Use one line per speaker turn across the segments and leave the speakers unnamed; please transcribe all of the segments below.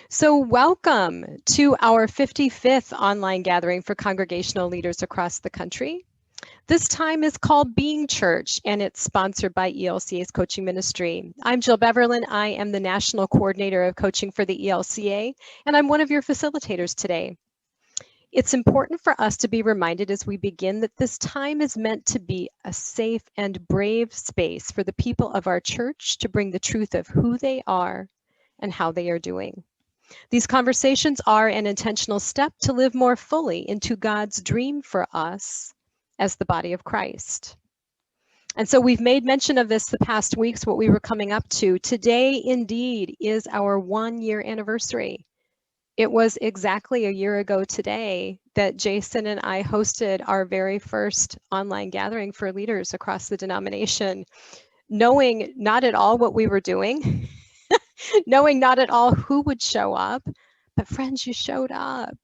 So welcome to our 55th online gathering for congregational leaders across the country. This time is called Being Church, and it's sponsored by ELCA's coaching ministry. I'm Jill Beverlin. I am the National Coordinator of Coaching for the ELCA, and I'm one of your facilitators today. It's important for us to be reminded as we begin that this time is meant to be a safe and brave space for the people of our church to bring the truth of who they are and how they are doing. These conversations are an intentional step to live more fully into God's dream for us as the body of Christ. And so we've made mention of this the past weeks, what we were coming up to. Today, indeed, is our 1-year anniversary. It was exactly a year ago today that Jason and I hosted our very first online gathering for leaders across the denomination, knowing not at all what we were doing, knowing not at all who would show up, but friends, you showed up.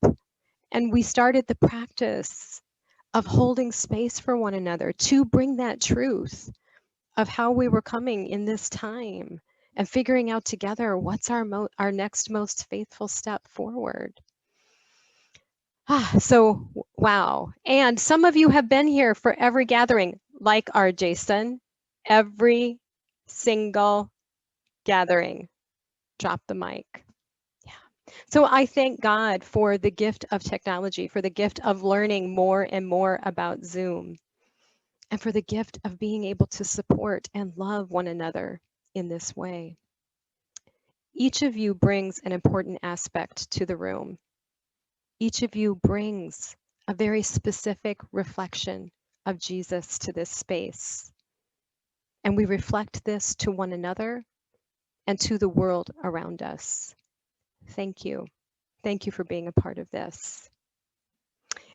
And we started the practice of holding space for one another to bring that truth of how we were coming in this time and figuring out together what's our next most faithful step forward. So, wow. And some of you have been here for every gathering, like our Jason, every single gathering. Drop the mic. So I thank God for the gift of technology, for the gift of learning more and more about Zoom, and for the gift of being able to support and love one another in this way. Each of you brings an important aspect to the room. Each of you brings a very specific reflection of Jesus to this space. And we reflect this to one another and to the world around us. Thank you. Thank you for being a part of this.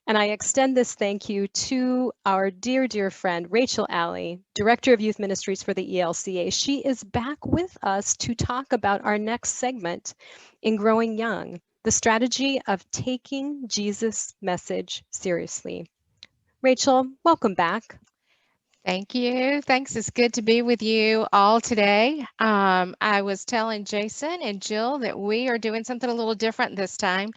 And I extend this thank you to our dear, dear friend, Rachel Alley, Director of Youth Ministries for the ELCA. She is back with us to talk about our next segment in Growing Young, the strategy of taking Jesus' message seriously. Rachel, welcome back.
Thank you. Thanks. It's good to be with you all today. I was telling Jason and Jill that we are doing something a little different this time.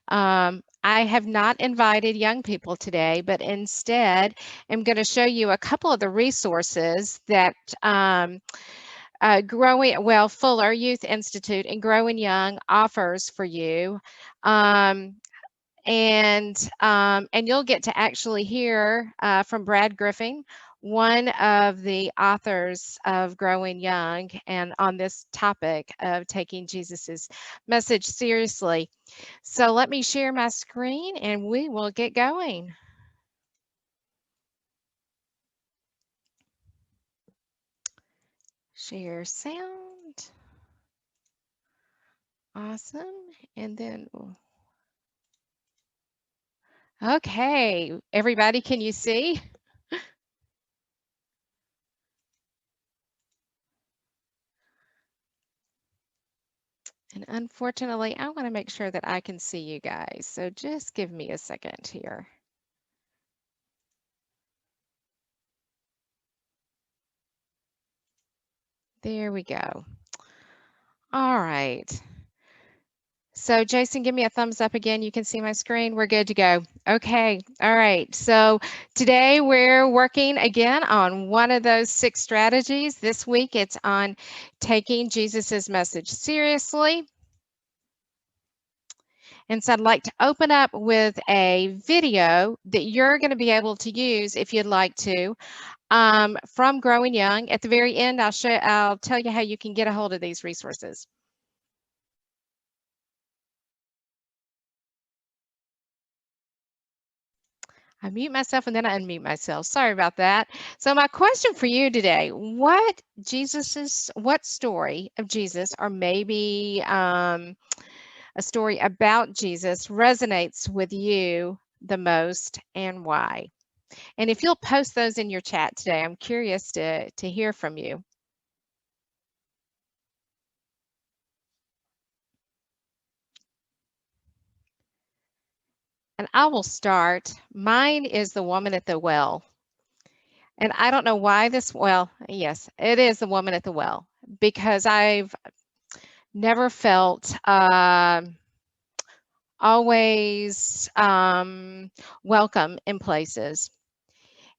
I have not invited young people today, but instead am going to show you a couple of the resources that Fuller Youth Institute and Growing Young offers for you. And you'll get to actually hear from Brad Griffin, one of the authors of Growing Young, and on this topic of taking Jesus's message seriously. So let me share my screen and we will get going. Share sound. Awesome. And then, okay, everybody, can you see? And unfortunately, I want to make sure that I can see you guys. So just give me a second here. There we go. All right. So Jason, give me a thumbs up again. You can see my screen. We're good to go. Okay. All right. So today we're working again on one of those 6 strategies. This week it's on taking Jesus's message seriously. And so I'd like to open up with a video that you're going to be able to use if you'd like to from Growing Young. At the very end, I'll tell you how you can get a hold of these resources. I mute myself and then I unmute myself. Sorry about that. So my question for you today, what story of Jesus, or maybe a story about Jesus, resonates with you the most and why? And if you'll post those in your chat today, I'm curious to hear from you. And I will start. Mine is the woman at the well. And I don't know why yes, it is the woman at the well, because I've never felt always welcome in places.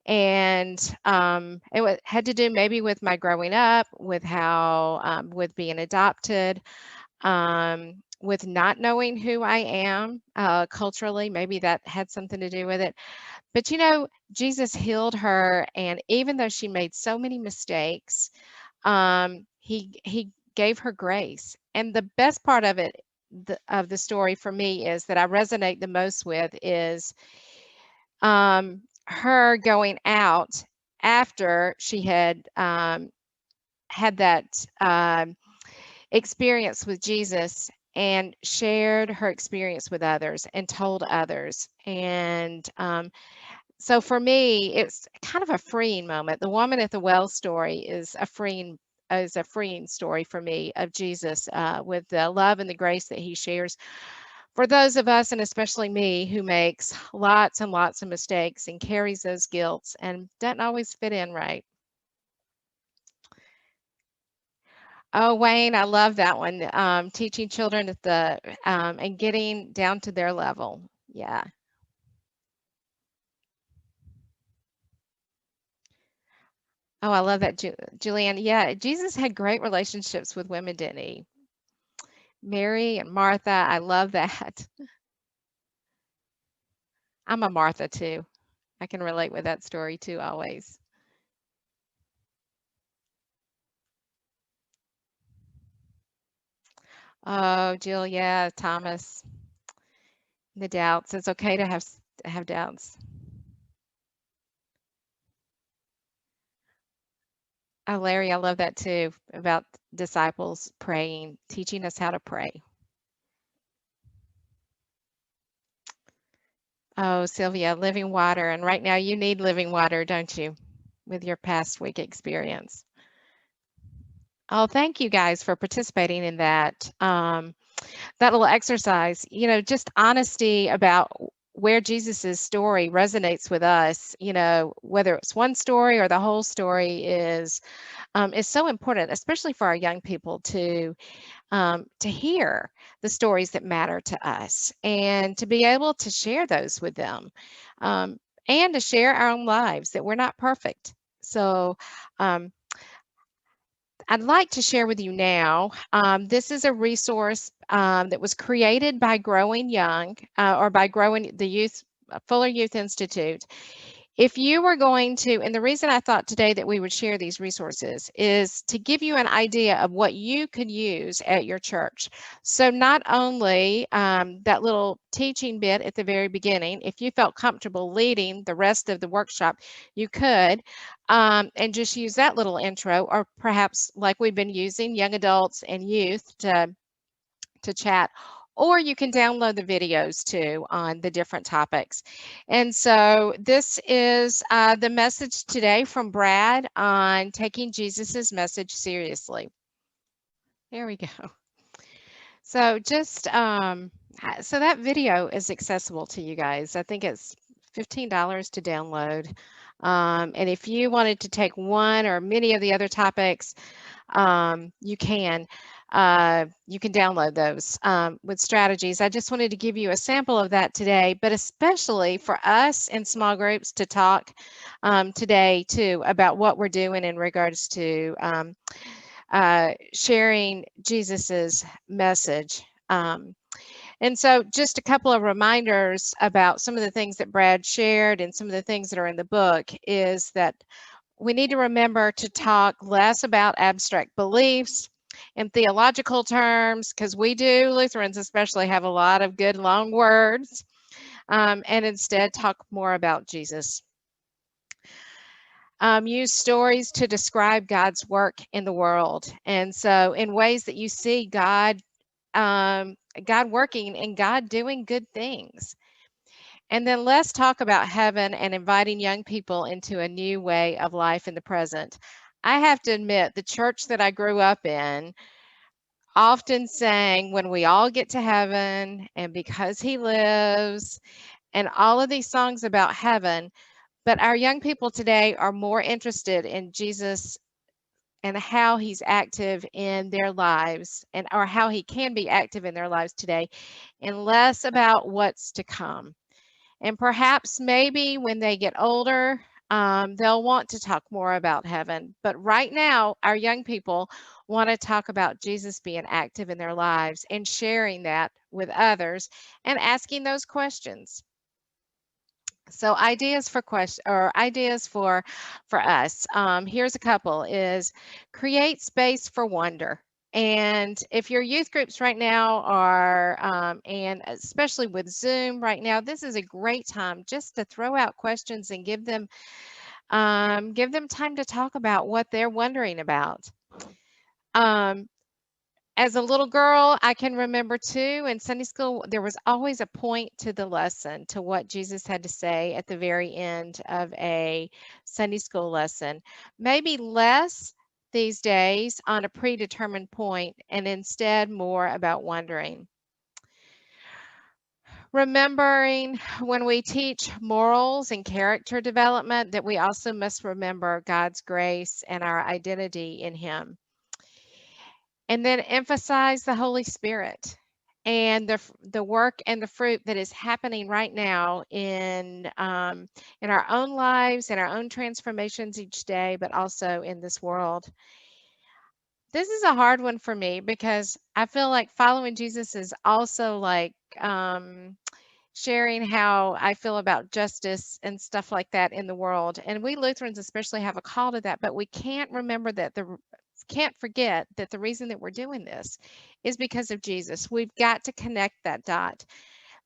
And it had to do maybe with my growing up, with how, with being adopted, with not knowing who I am culturally. Maybe that had something to do with it. But Jesus healed her, and even though she made so many mistakes, he gave her grace. And the best part of it, of the story for me, is that I resonate the most with is her going out after she had had that experience with Jesus, and shared her experience with others and told others. And so for me, it's kind of a freeing moment. The woman at the well story is a freeing story for me of Jesus, with the love and the grace that he shares for those of us, and especially me, who makes lots and lots of mistakes and carries those guilts and doesn't always fit in right. Oh, Wayne, I love that one. Teaching children at the and getting down to their level. Yeah. Oh, I love that, Julianne. Yeah, Jesus had great relationships with women, didn't he? Mary and Martha. I love that. I'm a Martha too. I can relate with that story too, always. Oh, Jill, yeah, Thomas, the doubts. It's okay to have doubts. Oh, Larry, I love that too, about disciples praying, teaching us how to pray. Oh, Sylvia, living water. And right now you need living water, don't you? With your past week experience. Oh, thank you guys for participating in that. That little exercise, just honesty about where Jesus's story resonates with us, whether it's one story or the whole story is so important, especially for our young people to hear the stories that matter to us and to be able to share those with them, and to share our own lives, that we're not perfect. So, um, I'd like to share with you now. This is a resource that was created by Growing Young, or by Growing the Youth Fuller Youth Institute. If you were going to, and the reason I thought today that we would share these resources is to give you an idea of what you could use at your church. So not only that little teaching bit at the very beginning, if you felt comfortable leading the rest of the workshop, you could, and just use that little intro, or perhaps like we've been using, young adults and youth to chat, or you can download the videos too on the different topics. And so this is the message today from Brad on taking Jesus's message seriously. There we go. So so that video is accessible to you guys. I think it's $15 to download. And if you wanted to take one or many of the other topics, you can. You can download those with strategies. I just wanted to give you a sample of that today, but especially for us in small groups to talk today too about what we're doing in regards to sharing Jesus's message. And so just a couple of reminders about some of the things that Brad shared and some of the things that are in the book is that we need to remember to talk less about abstract beliefs and theological terms, because we do, Lutherans especially, have a lot of good long words, and instead talk more about Jesus. Use stories to describe God's work in the world. And so in ways that you see God working and God doing good things. And then let's talk about heaven and inviting young people into a new way of life in the present. I have to admit, the church that I grew up in often sang "When We All Get to Heaven" and "Because He Lives" and all of these songs about heaven. But our young people today are more interested in Jesus and how he's active in their lives, and or how he can be active in their lives today, and less about what's to come. And perhaps maybe when they get older, they'll want to talk more about heaven. But right now, our young people want to talk about Jesus being active in their lives and sharing that with others and asking those questions. So ideas for ideas for us. Here's a couple: is create space for wonder. And if your youth groups right now are, and especially with Zoom right now, this is a great time just to throw out questions and give them time to talk about what they're wondering about. Um, as a little girl, I can remember too in Sunday school, there was always a point to the lesson, to what Jesus had to say at the very end of a Sunday school lesson. Maybe less these days on a predetermined point, and instead more about wondering. Remembering when we teach morals and character development that we also must remember God's grace and our identity in Him. And then emphasize the Holy Spirit and the work and the fruit that is happening right now in our own lives, in our own transformations each day, but also in this world. This is a hard one for me because I feel like following Jesus is also like sharing how I feel about justice and stuff like that in the world. And we Lutherans especially have a call to that, but we can't forget that the reason that we're doing this is because of Jesus. We've got to connect that dot.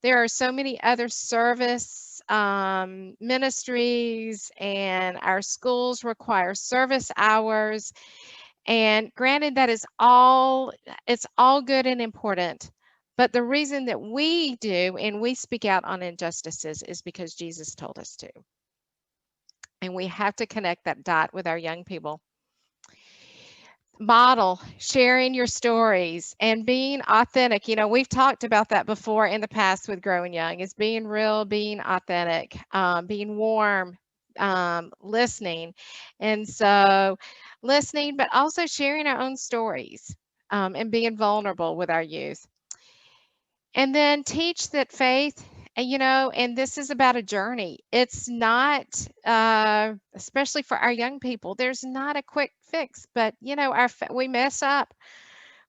There are so many other service ministries, and our schools require service hours. And granted, it's all good and important. But the reason that we do and we speak out on injustices is because Jesus told us to. And we have to connect that dot with our young people. Model sharing your stories and being authentic. We've talked about that before in the past with Growing Young, is being real, being authentic, being warm, listening. And so listening, but also sharing our own stories, and being vulnerable with our youth. And then teach that faith, and this is about a journey. It's not, especially for our young people, there's not a quick fix, but we mess up,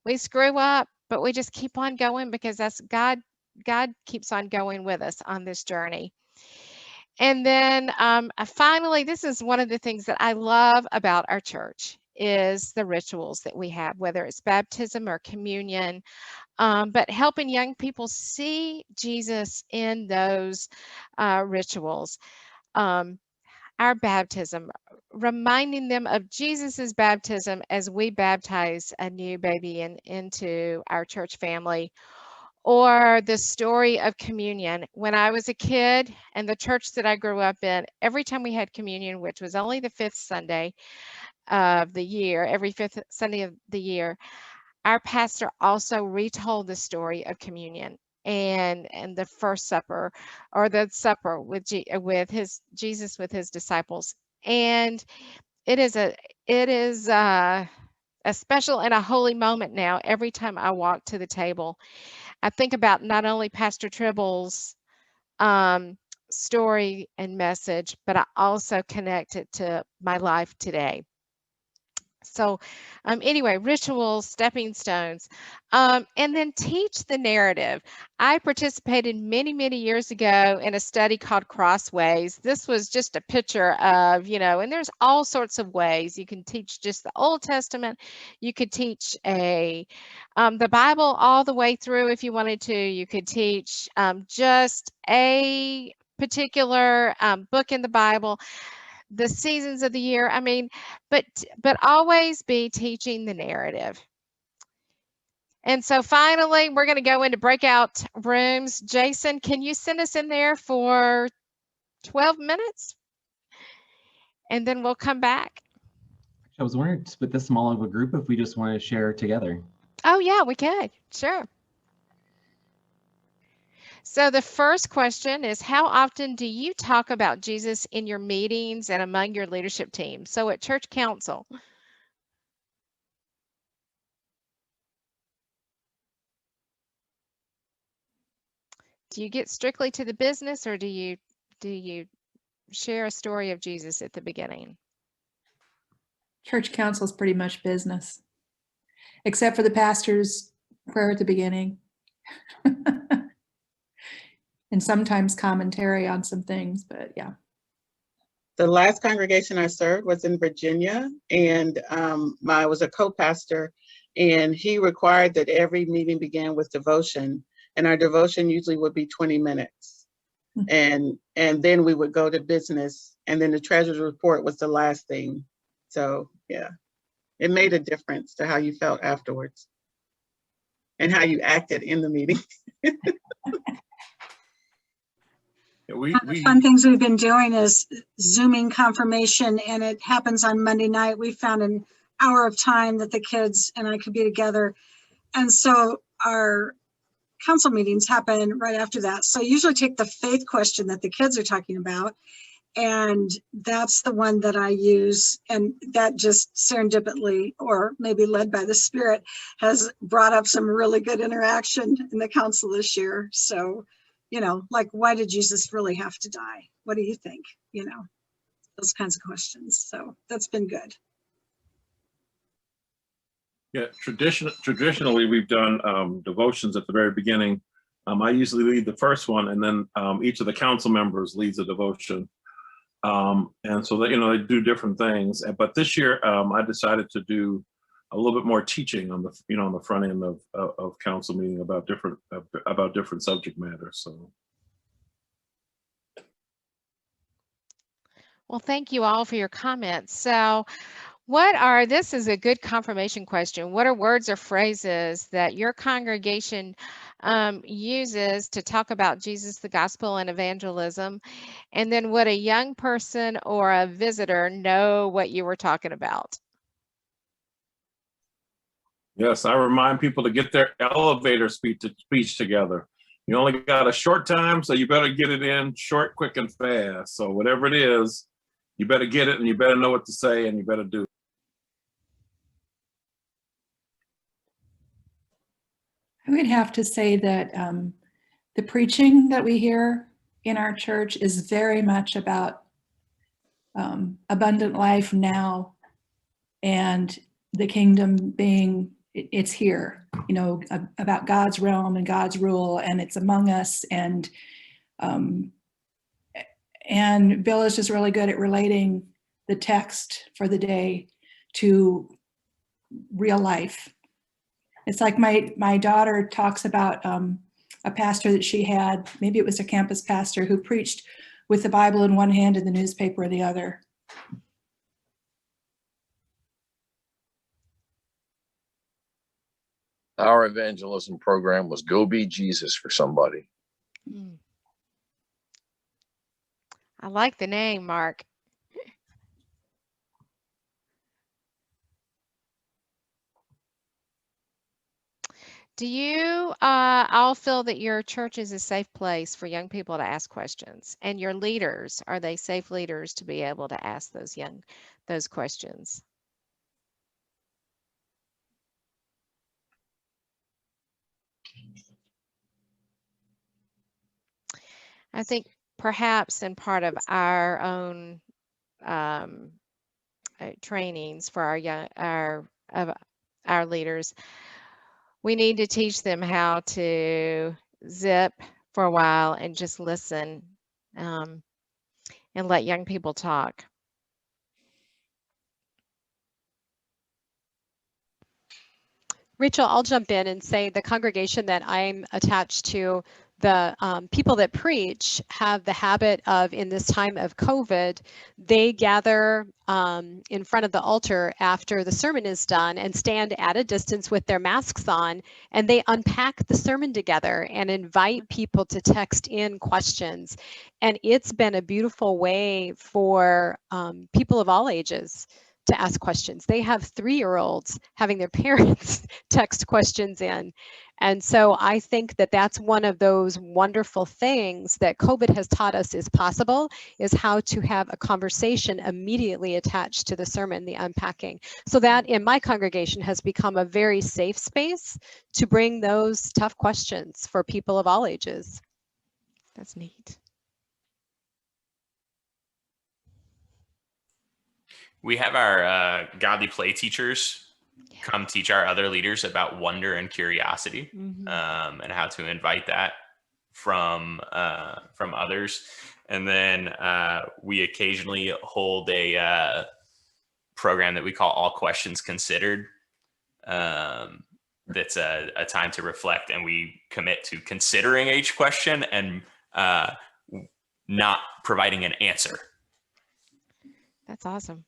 we screw up, but we just keep on going because that's God. God keeps on going with us on this journey. And then finally, this is one of the things that I love about our church is the rituals that we have, whether it's baptism or communion, but helping young people see Jesus in those rituals. Our baptism, reminding them of Jesus's baptism as we baptize a new baby into our church family. Or the story of communion. When I was a kid and the church that I grew up in, every time we had communion, which was only the fifth Sunday of the year, every fifth Sunday of the year, our pastor also retold the story of communion and the first supper, or the supper with Jesus with his disciples. And it is a special and a holy moment now every time I walk to the table. I think about not only Pastor Tribble's story and message, but I also connect it to my life today. So anyway, rituals, stepping stones, and then teach the narrative. I participated many, many years ago in a study called Crossways. This was just a picture of, and there's all sorts of ways. You can teach just the Old Testament. You could teach the Bible all the way through if you wanted to. You could teach just a particular book in the Bible, the seasons of the year. I mean, but always be teaching the narrative. And so finally, we're going to go into breakout rooms. Jason, can you send us in there for 12 minutes? And then we'll come back.
I was wondering, with this small of a group, if we just want to share together.
Oh, yeah, we could. Sure. So the first question is, how often do you talk about Jesus in your meetings and among your leadership team? So at church council. Do you get strictly to the business, or do you share a story of Jesus at the beginning?
Church council is pretty much business, except for the pastor's prayer at the beginning. And sometimes commentary on some things, but yeah.
The last congregation I served was in Virginia, and I was a co-pastor, and he required that every meeting began with devotion, and our devotion usually would be 20 minutes. And then we would go to business, and then the treasurer's report was the last thing. So yeah, it made a difference to how you felt afterwards and how you acted in the meeting.
One of the fun things we've been doing is Zooming confirmation, and it happens on Monday night. We found an hour of time that the kids and I could be together. And so our council meetings happen right after that. So I usually take the faith question that the kids are talking about, and that's the one that I use. And that just serendipitously, or maybe led by the Spirit, has brought up some really good interaction in the council this year. So, you know, like, why did Jesus really have to die? What do you think? You know, those kinds of questions. So that's been good.
Yeah, traditionally we've done devotions at the very beginning. I usually lead the first one, and then each of the council members leads a devotion. And so that, you know, they do different things. But this year I decided to do a little bit more teaching on the, you know, on the front end of council meeting about different subject matters. So.
Well, thank you all for your comments. So this is a good confirmation question. What are words or phrases that your congregation uses to talk about Jesus, the gospel, and evangelism? And then would a young person or a visitor know what you were talking about?
Yes, I remind people to get their elevator speech together. You only got a short time, so you better get it in short, quick, and fast. So whatever it is, you better get it, and you better know what to say, and you better do it.
I would have to say that the preaching that we hear in our church is very much about abundant life now, and the kingdom being, it's here, you know, about God's realm and God's rule, and it's among us. And Bill is just really good at relating the text for the day to real life. It's like my daughter talks about a pastor that she had, maybe it was a campus pastor, who preached with the Bible in one hand and the newspaper in the other.
Our evangelism program was Go Be Jesus for Somebody.
I like the name, Mark. Do you all feel that your church is a safe place for young people to ask questions? And your leaders, are they safe leaders to be able to ask those questions? I think perhaps in part of our own trainings for our leaders, we need to teach them how to zip for a while and just listen and let young people talk.
Rachel, I'll jump in and say the congregation that I'm attached to, the people that preach have the habit of, in this time of COVID, they gather in front of the altar after the sermon is done and stand at a distance with their masks on, and they unpack the sermon together and invite people to text in questions. And it's been a beautiful way for people of all ages to ask questions. They have 3-year-olds having their parents text questions in. And so I think that that's one of those wonderful things that COVID has taught us is possible, is how to have a conversation immediately attached to the sermon, the unpacking. So that in my congregation has become a very safe space to bring those tough questions for people of all ages.
That's neat.
We have our godly play teachers come teach our other leaders about wonder and curiosity, and how to invite that from others. And then we occasionally hold a program that we call All Questions Considered. That's a time to reflect, and we commit to considering each question and not providing an answer.
That's awesome.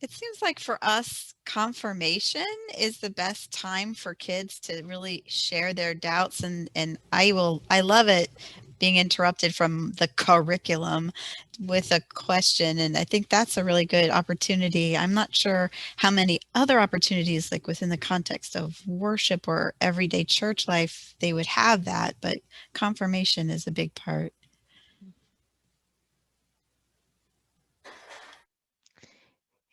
It seems like for us, confirmation is the best time for kids to really share their doubts, and I love it being interrupted from the curriculum with a question, and I think that's a really good opportunity. I'm not sure how many other opportunities, like within the context of worship or everyday church life, they would have that, but confirmation is a big part.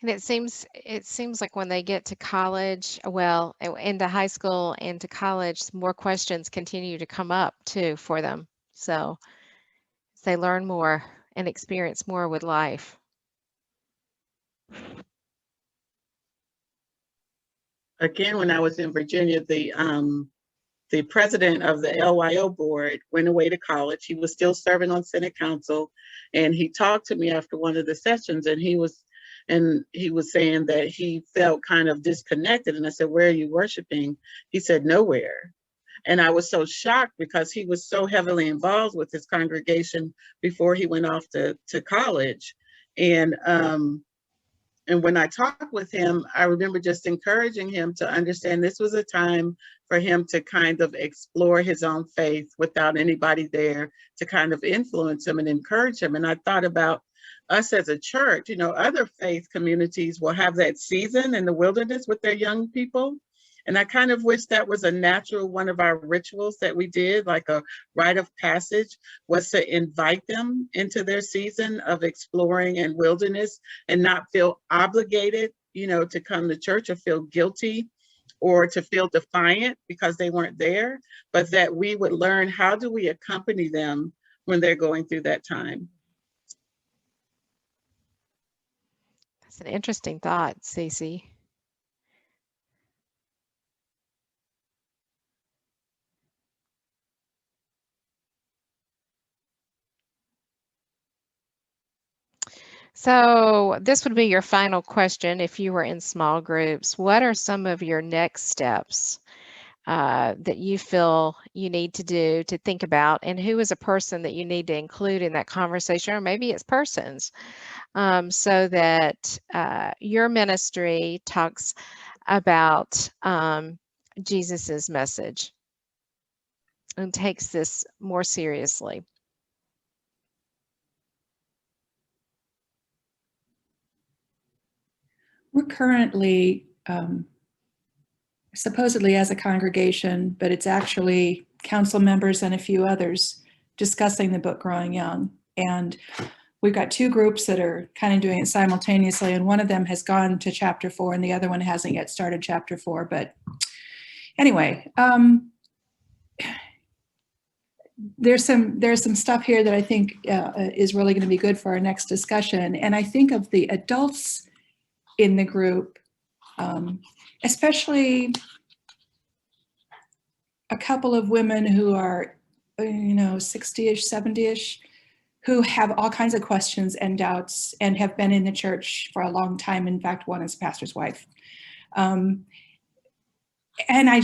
And it seems like when they get to college, well, into high school and to college, more questions continue to come up too for them. So as they learn more and experience more with life.
Again, when I was in Virginia, the president of the LYO board went away to college. He was still serving on Senate Council, and he talked to me after one of the sessions, and he was saying that he felt kind of disconnected. And I said, "Where are you worshiping?" He said, "Nowhere." And I was so shocked because he was so heavily involved with his congregation before he went off to college. And when I talked with him, I remember just encouraging him to understand this was a time for him to kind of explore his own faith without anybody there to kind of influence him and encourage him. And I thought about us as a church. Other faith communities will have that season in the wilderness with their young people. And I kind of wish that was a natural one of our rituals that we did, like a rite of passage, was to invite them into their season of exploring and wilderness and not feel obligated, to come to church or feel guilty or to feel defiant because they weren't there, but that we would learn, how do we accompany them when they're going through that time?
That's an interesting thought, Cece. So this would be your final question if you were in small groups. What are some of your next steps that you feel you need to do, to think about, and who is a person that you need to include in that conversation, or maybe it's persons, so that your ministry talks about Jesus's message and takes this more seriously?
We're currently supposedly as a congregation, but it's actually council members and a few others discussing the book Growing Young. And we've got two groups that are kind of doing it simultaneously, and one of them has gone to chapter 4 and the other one hasn't yet started chapter 4. But anyway, there's some stuff here that I think is really going to be good for our next discussion. And I think of the adults in the group, especially a couple of women who are, 60-ish, 70-ish, who have all kinds of questions and doubts and have been in the church for a long time. In fact, one is a pastor's wife. And I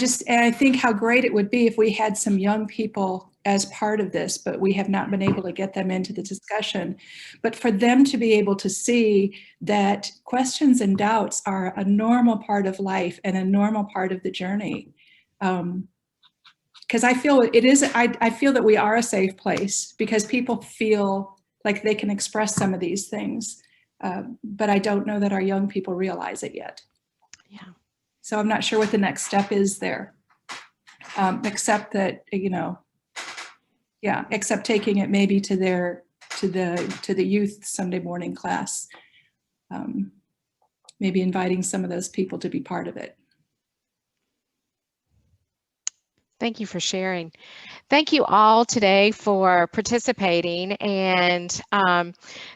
think how great it would be if we had some young people as part of this, but we have not been able to get them into the discussion. But for them to be able to see that questions and doubts are a normal part of life and a normal part of the journey. Because I feel I feel that we are a safe place because people feel like they can express some of these things. But I don't know that our young people realize it yet.
Yeah.
So I'm not sure what the next step is there, except that, except taking it maybe to the youth Sunday morning class, maybe inviting some of those people to be part of it.
Thank you for sharing. Thank you all today for participating. And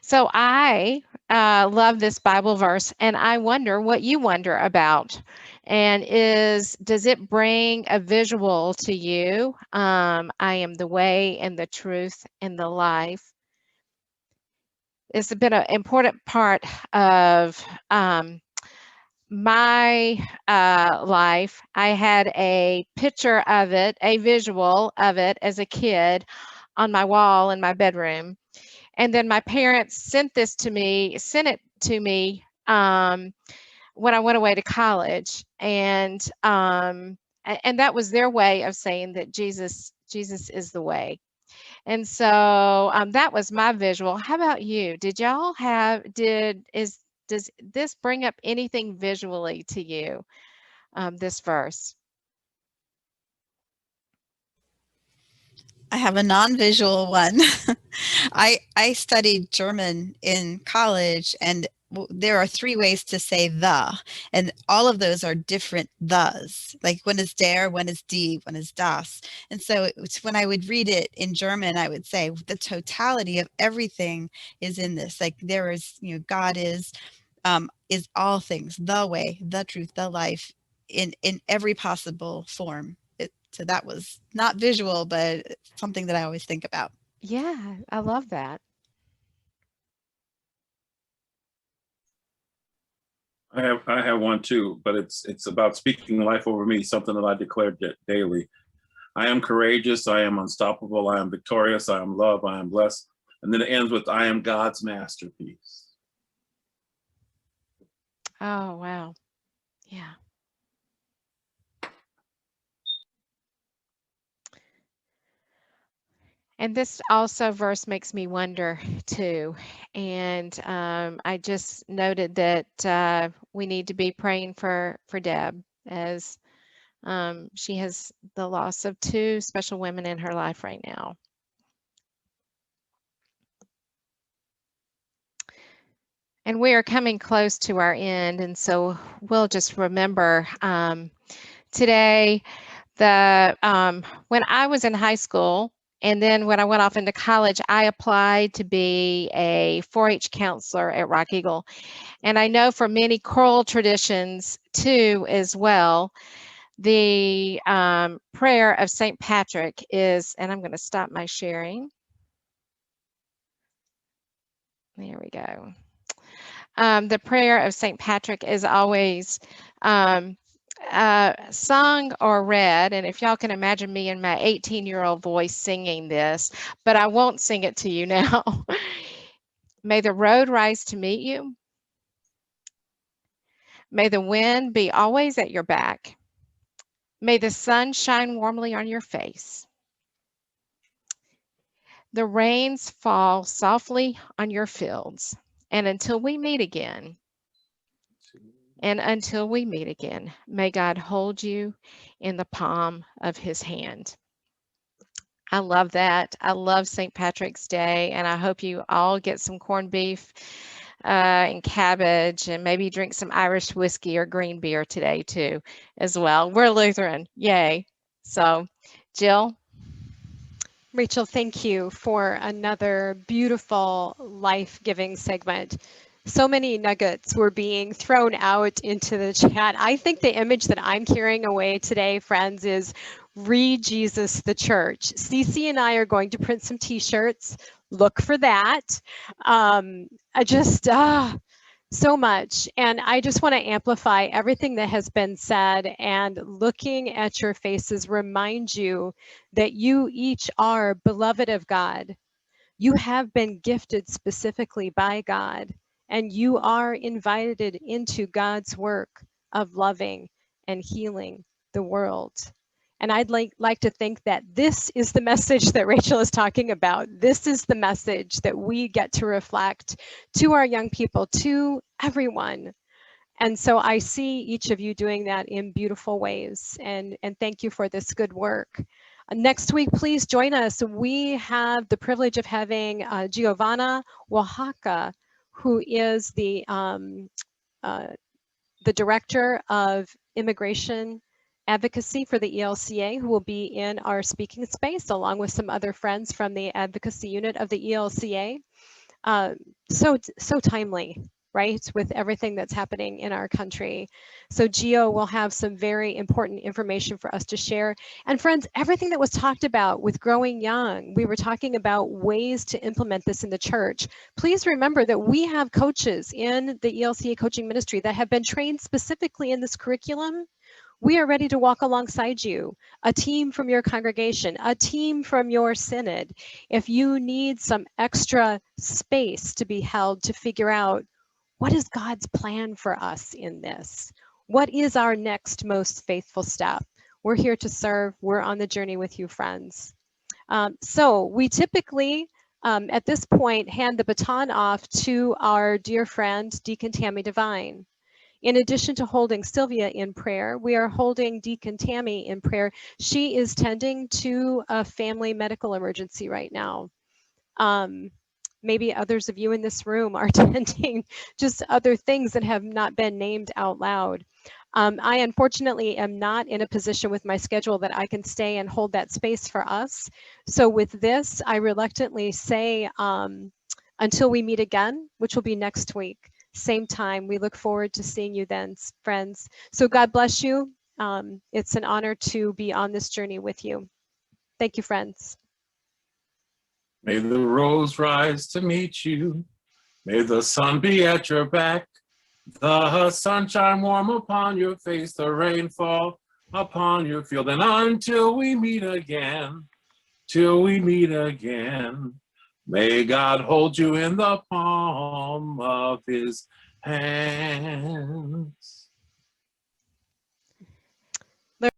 so I love this Bible verse, and I wonder what you wonder about. And does it bring a visual to you? I am the way and the truth and the life. It's been an important part of my life. I had a picture of it, a visual of it as a kid on my wall in my bedroom. And then my parents sent it to me when I went away to college. And that was their way of saying that Jesus is the way. And so that was my visual. How about you? Did y'all does this bring up anything visually to you, this verse?
I have a non-visual one. I studied German in college, and there are 3 ways to say the, and all of those are different thes. Like one is der, one is die, one is das. And so when I would read it in German, I would say the totality of everything is in this. Like there is, God is all things, the way, the truth, the life, in every possible form. So that was not visual, but something that I always think about.
Yeah, I love that.
I have one too, but it's about speaking life over me, something that I declare daily. I am courageous, I am unstoppable, I am victorious, I am loved, I am blessed. And then it ends with, I am God's masterpiece.
Oh, wow. Yeah. And this also verse makes me wonder too. And I just noted that we need to be praying for Deb, as she has the loss of 2 special women in her life right now. And we are coming close to our end. And so we'll just remember today when I was in high school, and then when I went off into college, I applied to be a 4-H counselor at Rock Eagle. And I know for many choral traditions too as well, the prayer of St. Patrick is, and I'm going to stop my sharing. There we go. The prayer of St. Patrick is always sung or read, and if y'all can imagine me in my 18-year-old voice singing this, but I won't sing it to you now. May the road rise to meet you. May the wind be always at your back. May the sun shine warmly on your face. The rains fall softly on your fields. And until we meet again, may God hold you in the palm of his hand. I love that. I love St. Patrick's Day, and I hope you all get some corned beef and cabbage, and maybe drink some Irish whiskey or green beer today too, as well. We're Lutheran, yay. So, Jill?
Rachel, thank you for another beautiful, life-giving segment. So many nuggets were being thrown out into the chat. I think the image that I'm carrying away today, friends, is Read Jesus the Church. Cece and I are going to print some t-shirts. Look for that. So much. And I just want to amplify everything that has been said, and looking at your faces remind you that you each are beloved of God. You have been gifted specifically by God, and you are invited into God's work of loving and healing the world. And I'd like to think that this is the message that Rachel is talking about. This is the message that we get to reflect to our young people, to everyone. And so I see each of you doing that in beautiful ways. And thank you for this good work. Next week, please join us. We have the privilege of having Giovanna Oaxaca, who is the Director of Immigration advocacy for the ELCA, who will be in our speaking space along with some other friends from the advocacy unit of the ELCA. So timely, right, with everything that's happening in our country. So Gio will have some very important information for us to share. And friends, everything that was talked about with Growing Young, we were talking about ways to implement this in the church. Please remember that we have coaches in the ELCA coaching ministry that have been trained specifically in this curriculum. We are ready to walk alongside you, a team from your congregation, a team from your synod. If you need some extra space to be held to figure out what is God's plan for us in this? What is our next most faithful step? We're here to serve. We're on the journey with you, friends. So we typically, at this point, hand the baton off to our dear friend, Deacon Tammy Devine. In addition to holding Sylvia in prayer, we are holding Deacon Tammy in prayer. She is tending to a family medical emergency right now. Maybe others of you in this room are tending just other things that have not been named out loud. I unfortunately am not in a position with my schedule that I can stay and hold that space for us. So with this, I reluctantly say until we meet again, which will be next week. Same time. We look forward to seeing you then, friends. So God bless you. It's an honor to be on this journey with you. Thank you, friends.
May the rose rise to meet you. May the sun be at your back. The sunshine warm upon your face, the rain fall upon your field. And until we meet again, till we meet again, may God hold you in the palm of his hands.